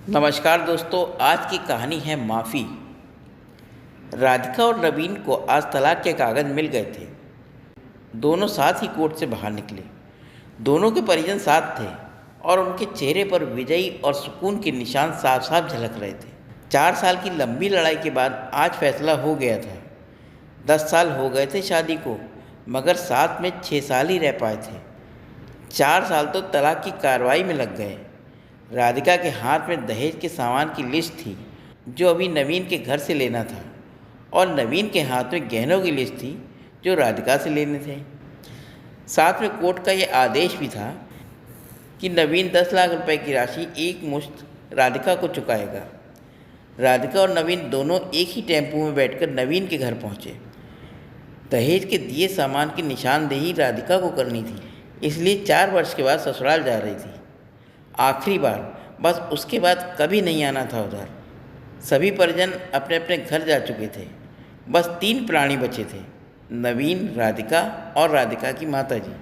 नमस्कार दोस्तों, आज की कहानी है माफ़ी। राधिका और नवीन को आज तलाक के कागज़ मिल गए थे। दोनों साथ ही कोर्ट से बाहर निकले। दोनों के परिजन साथ थे और उनके चेहरे पर विजयी और सुकून के निशान साफ साफ झलक रहे थे। 4 साल की लंबी लड़ाई के बाद आज फैसला हो गया था। 10 साल हो गए थे शादी को, मगर साथ में 6 साल ही रह पाए थे। 4 साल तो तलाक की कार्रवाई में लग गए। राधिका के हाथ में दहेज के सामान की लिस्ट थी जो अभी नवीन के घर से लेना था, और नवीन के हाथ में गहनों की लिस्ट थी जो राधिका से लेने थे। साथ में कोर्ट का यह आदेश भी था कि नवीन 10 लाख रुपए की राशि एक मुश्त राधिका को चुकाएगा। राधिका और नवीन दोनों एक ही टेम्पो में बैठकर नवीन के घर पहुंचे। दहेज के दिए सामान की निशानदेही राधिका को करनी थी, इसलिए 4 वर्ष के बाद ससुराल जा रही थी। आखिरी बार, बस उसके बाद कभी नहीं आना था उधर। सभी परिजन अपने अपने घर जा चुके थे। बस 3 प्राणी बचे थे, नवीन, राधिका और राधिका की माताजी।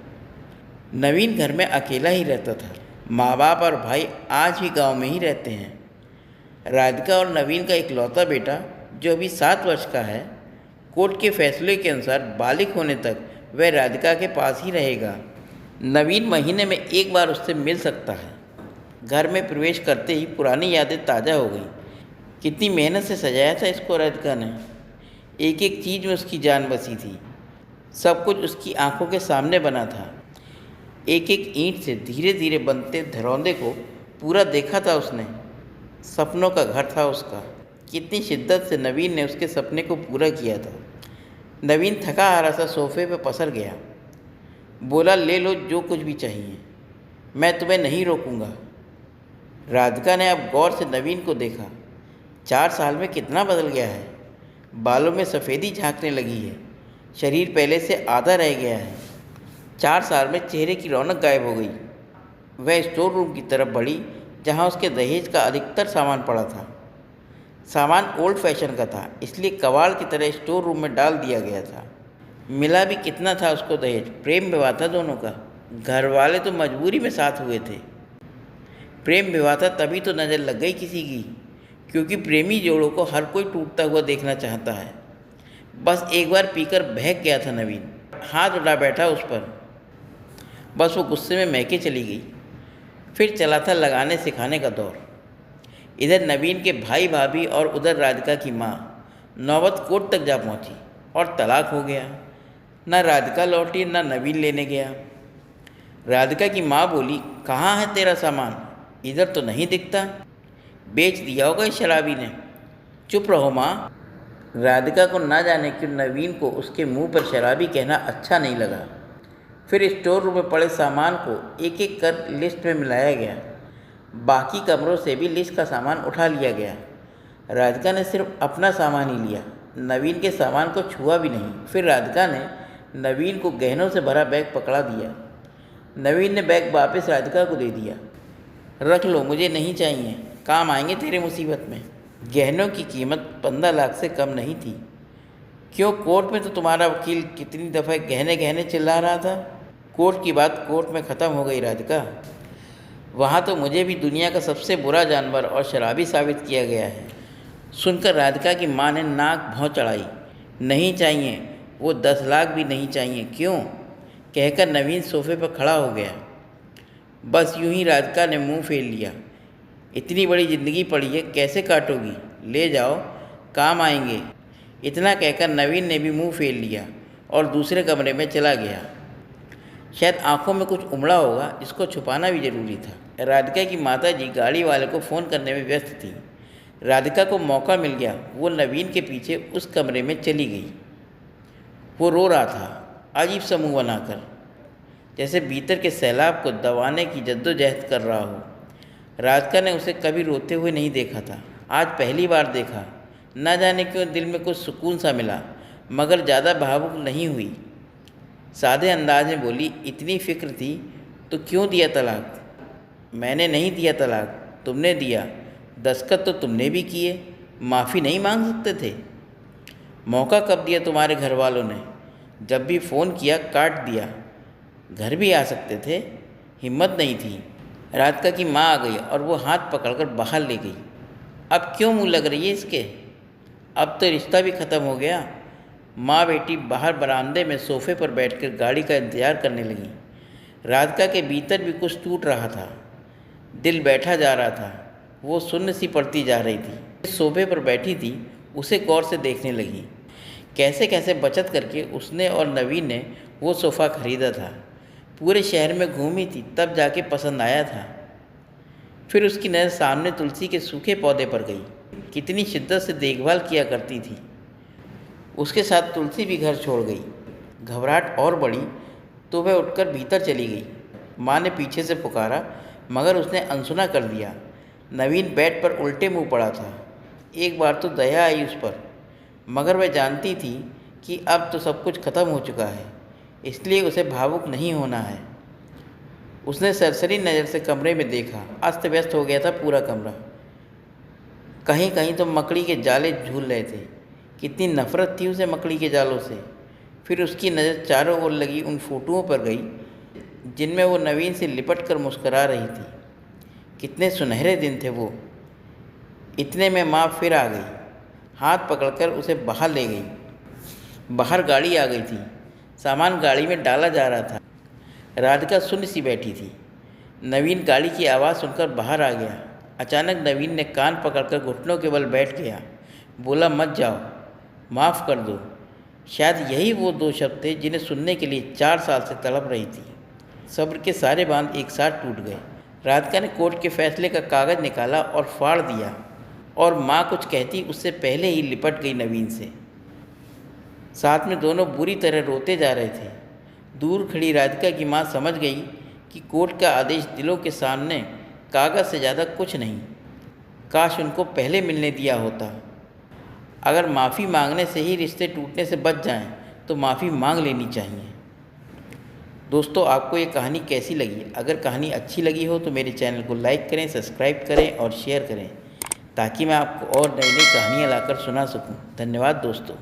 नवीन घर में अकेला ही रहता था। माँ बाप और भाई आज भी गांव में ही रहते हैं। राधिका और नवीन का इकलौता बेटा जो अभी 7 वर्ष का है, कोर्ट के फैसले के अनुसार बालिग होने तक वह राधिका के पास ही रहेगा। नवीन महीने में एक बार उससे मिल सकता है। घर में प्रवेश करते ही पुरानी यादें ताज़ा हो गई। कितनी मेहनत से सजाया था इसको राधिका ने। एक एक चीज़ में उसकी जान बसी थी। सब कुछ उसकी आंखों के सामने बना था। एक एक ईंट से धीरे धीरे बनते धरौंदे को पूरा देखा था उसने। सपनों का घर था उसका। कितनी शिद्दत से नवीन ने उसके सपने को पूरा किया था। नवीन थका हारा सा सोफे पर पसर गया। बोला, ले लो जो कुछ भी चाहिए, मैं तुम्हें नहीं रोकूंगा। राधिका ने अब गौर से नवीन को देखा। 4 साल में कितना बदल गया है। बालों में सफ़ेदी झांकने लगी है। शरीर पहले से आधा रह गया है। 4 साल में चेहरे की रौनक गायब हो गई। वह स्टोर रूम की तरफ बढ़ी जहां उसके दहेज का अधिकतर सामान पड़ा था। सामान ओल्ड फैशन का था, इसलिए कबाड़ की तरह स्टोर रूम में डाल दिया गया था। मिला भी कितना था उसको दहेज। प्रेम विवाह था दोनों का। घर वाले तो मजबूरी में साथ हुए थे। प्रेम विवाह था तभी तो नज़र लग गई किसी की, क्योंकि प्रेमी जोड़ों को हर कोई टूटता हुआ देखना चाहता है। बस एक बार पीकर बहक गया था नवीन। हाथ उठा बैठा उस पर। बस वो गुस्से में महके चली गई। फिर चला था लगाने सिखाने का दौर। इधर नवीन के भाई भाभी और उधर राधिका की माँ। नौबत कोर्ट तक जा पहुँची और तलाक हो गया। ना राधिका लौटी, ना नवीन लेने गया। राधिका की माँ बोली, कहाँ है तेरा सामान? इधर तो नहीं दिखता। बेच दिया होगा इस शराबी ने। चुप रहो माँ। राधिका को ना जाने क्यों नवीन को उसके मुंह पर शराबी कहना अच्छा नहीं लगा। फिर स्टोर रूम में पड़े सामान को एक एक कर लिस्ट में मिलाया गया। बाकी कमरों से भी लिस्ट का सामान उठा लिया गया। राधिका ने सिर्फ अपना सामान ही लिया, नवीन के सामान को छुआ भी नहीं। फिर राधिका ने नवीन को गहनों से भरा बैग पकड़ा दिया। नवीन ने बैग वापस राधिका को दे दिया। रख लो, मुझे नहीं चाहिए, काम आएंगे तेरे मुसीबत में। गहनों की कीमत 15 लाख से कम नहीं थी। क्यों? कोर्ट में तो तुम्हारा वकील कितनी दफ़ा गहने गहने चिल्ला रहा था। कोर्ट की बात कोर्ट में ख़त्म हो गई राधिका। वहाँ तो मुझे भी दुनिया का सबसे बुरा जानवर और शराबी साबित किया गया है। सुनकर राधिका की माँ ने नाक भौं चढ़ाई। नहीं चाहिए, वो 10 लाख भी नहीं चाहिए। क्यों? कहकर नवीन सोफे पर खड़ा हो गया। बस यूं ही राधिका ने मुंह फेर लिया। इतनी बड़ी ज़िंदगी पड़ी है, कैसे काटोगी? ले जाओ, काम आएंगे। इतना कहकर नवीन ने भी मुंह फेर लिया और दूसरे कमरे में चला गया। शायद आंखों में कुछ उमड़ा होगा, इसको छुपाना भी ज़रूरी था। राधिका की माताजी गाड़ी वाले को फ़ोन करने में व्यस्त थी। राधिका को मौका मिल गया। वो नवीन के पीछे उस कमरे में चली गई। वो रो रहा था, अजीब सा मुँह बनाकर, जैसे भीतर के सैलाब को दबाने की जद्दोजहद कर रहा हो। राधिका ने उसे कभी रोते हुए नहीं देखा था, आज पहली बार देखा। न जाने क्यों दिल में कुछ सुकून सा मिला, मगर ज़्यादा भावुक नहीं हुई। सादे अंदाज में बोली, इतनी फिक्र थी तो क्यों दिया तलाक? मैंने नहीं दिया तलाक, तुमने दिया। दस्तखत तो तुमने भी किए, माफ़ी नहीं मांग सकते थे? मौका कब दिया तुम्हारे घर वालों ने? जब भी फ़ोन किया काट दिया। घर भी आ सकते थे, हिम्मत नहीं थी। राधिका की माँ आ गई और वो हाथ पकड़कर बाहर ले गई। अब क्यों मुँह लग रही है इसके? अब तो रिश्ता भी ख़त्म हो गया। माँ बेटी बाहर बरामदे में सोफे पर बैठकर गाड़ी का इंतज़ार करने लगी। राधिका के भीतर भी कुछ टूट रहा था, दिल बैठा जा रहा था। वो सुन्न सी पड़ती जा रही थी। जिस सोफे पर बैठी थी उसे गौर से देखने लगी। कैसे कैसे बचत करके उसने और नवीन ने वो सोफ़ा खरीदा था। पूरे शहर में घूमी थी, तब जाके पसंद आया था। फिर उसकी नज़र सामने तुलसी के सूखे पौधे पर गई। कितनी शिद्दत से देखभाल किया करती थी। उसके साथ तुलसी भी घर छोड़ गई। घबराहट और बढ़ी तो वह उठकर भीतर चली गई। माँ ने पीछे से पुकारा, मगर उसने अनसुना कर दिया। नवीन बेड पर उल्टे मुंह पड़ा था। एक बार तो दया आई उस पर, मगर वह जानती थी कि अब तो सब कुछ खत्म हो चुका है, इसलिए उसे भावुक नहीं होना है। उसने सरसरी नज़र से कमरे में देखा। अस्त व्यस्त हो गया था पूरा कमरा। कहीं कहीं तो मकड़ी के जाले झूल रहे थे। कितनी नफ़रत थी उसे मकड़ी के जालों से। फिर उसकी नज़र चारों ओर लगी उन फोटोओं पर गई जिनमें वो नवीन से लिपट कर मुस्करा रही थी। कितने सुनहरे दिन थे वो। इतने में माँ फिर आ गई। हाथ पकड़कर उसे बाहर ले गई। बाहर गाड़ी आ गई थी। सामान गाड़ी में डाला जा रहा था। राधिका सुन्न सी बैठी थी। नवीन गाड़ी की आवाज़ सुनकर बाहर आ गया। अचानक नवीन ने कान पकड़कर घुटनों के बल बैठ गया। बोला, मत जाओ, माफ़ कर दो। शायद यही वो दो शब्द थे जिन्हें सुनने के लिए 4 साल से तड़प रही थी। सब्र के सारे बांध एक साथ टूट गए। राधिका ने कोर्ट के फैसले का कागज़ निकाला और फाड़ दिया, और माँ कुछ कहती उससे पहले ही लिपट गई नवीन से। साथ में दोनों बुरी तरह रोते जा रहे थे। दूर खड़ी राधिका की माँ समझ गई कि कोर्ट का आदेश दिलों के सामने कागज़ से ज़्यादा कुछ नहीं। काश उनको पहले मिलने दिया होता। अगर माफ़ी मांगने से ही रिश्ते टूटने से बच जाएं, तो माफ़ी मांग लेनी चाहिए। दोस्तों, आपको ये कहानी कैसी लगी? अगर कहानी अच्छी लगी हो तो मेरे चैनल को लाइक करें, सब्सक्राइब करें और शेयर करें, ताकि मैं आपको और नई नई कहानियाँ लाकर सुना सकूं। धन्यवाद दोस्तों।